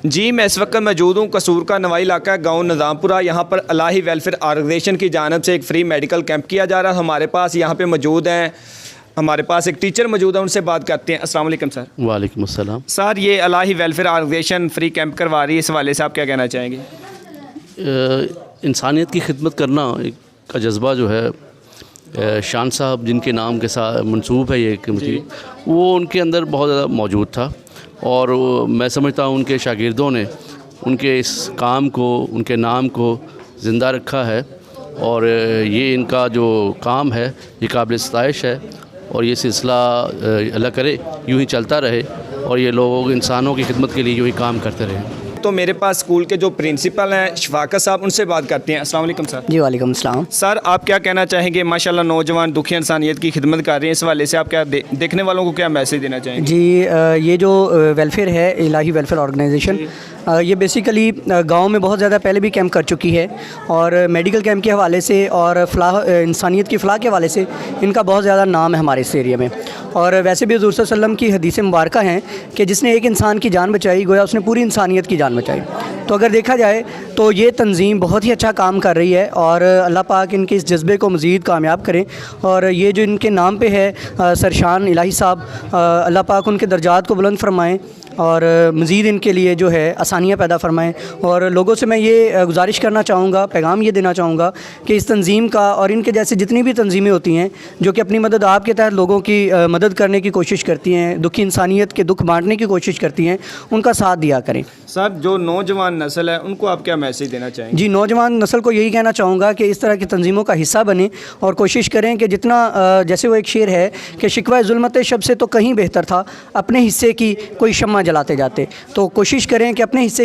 जी मैं इस वक्त मौजूद हूँ कसूर का नवाई इलाका गांव निज़ामपुरा। यहाँ पर अलाही वेलफेयर ऑर्गेनाइजेशन की जानिब से एक फ्री मेडिकल कैंप किया जा रहा है। हमारे पास यहाँ पे मौजूद हैं, हमारे पास एक टीचर मौजूद है, उनसे बात करते हैं। अस्सलाम वालेकुम सर। वालेकुम अस्सलाम। सर ये Alahi welfare organization free camp करवा रही है, इस हवाले से आप क्या कहना चाहेंगे? इंसानियत की खिदमत करना का जज्बा जो है शान साहब जिनके नाम के साथ मंसूब है ये कमेटी, वो उनके अंदर बहुत ज़्यादा मौजूद था और मैं समझता हूँ उनके शागिर्दों ने उनके इस काम को, उनके नाम को ज़िंदा रखा है और ये इनका जो काम है ये काबिल सताइश है और ये सिलसिला अल्लाह करे यूँ ही चलता रहे और ये लोग इंसानों की खिदमत के लिए यूँ ही काम करते रहें। तो मेरे पास स्कूल के जो प्रिंसिपल हैं शफाकत साहब, उनसे बात करते हैं। अस्सलाम वालेकुम सर। जी वालेकुम सलाम। सर आप क्या कहना चाहेंगे? माशाल्लाह नौजवान दुखी इंसानियत की खिदमत कर रहे हैं, इस हवाले से आप क्या देखने वालों को क्या मैसेज देना चाहेंगे? जी ये जो वेलफेयर है, इलाही वेलफेयर ऑर्गेनाइजेशन, ये बेसिकली गांव में बहुत ज़्यादा पहले भी कैंप कर चुकी है और मेडिकल कैंप के हवाले से और इंसानियत की फ़लाह के हवाले से इनका बहुत ज़्यादा नाम है हमारे इस एरिया में। और वैसे भी हुज़ूर सल्लल्लाहु अलैहि वसल्लम की हदीस मुबारक हैं कि जिसने एक इंसान की जान बचाई गोया उसने पूरी इंसानियत की जान बचाई। तो अगर देखा जाए तो ये तंजीम बहुत ही अच्छा काम कर रही है और अल्लाह पाक इनके इस जज्बे को मज़ीद कामयाब करें। और ये जो इनके नाम पे है सरशान इलाही साहब, अल्लाह पाक उनके दर्जात को बुलंद फरमाएँ और मज़ीद इनके लिए जो है आसानियाँ पैदा फरमाएँ। और लोगों से मैं ये गुजारिश करना चाहूँगा, पैगाम ये देना चाहूँगा कि इस तंजीम का और इनके जैसे जितनी भी तंजीमें होती हैं जो कि अपनी मदद आपके तहत लोगों की मदद करने की कोशिश करती हैं, दुखी इंसानियत के दुख बांटने की कोशिश करती हैं, उनका साथ दिया करें। सर जो नौजवान नस्ल है उनको आप क्या मैसेज देना चाहेंगे? जी नौजवान नस्ल को यही कहना चाहूँगा कि इस तरह की तंजीमों का हिस्सा बने और कोशिश करें कि जितना जैसे वो एक शेर है कि शिकवा ज़ुल्मत शब से तो कहीं बेहतर था अपने हिस्से की कोई शम्मा जलाते जाते। तो कोशिश करें कि अपने हिस्से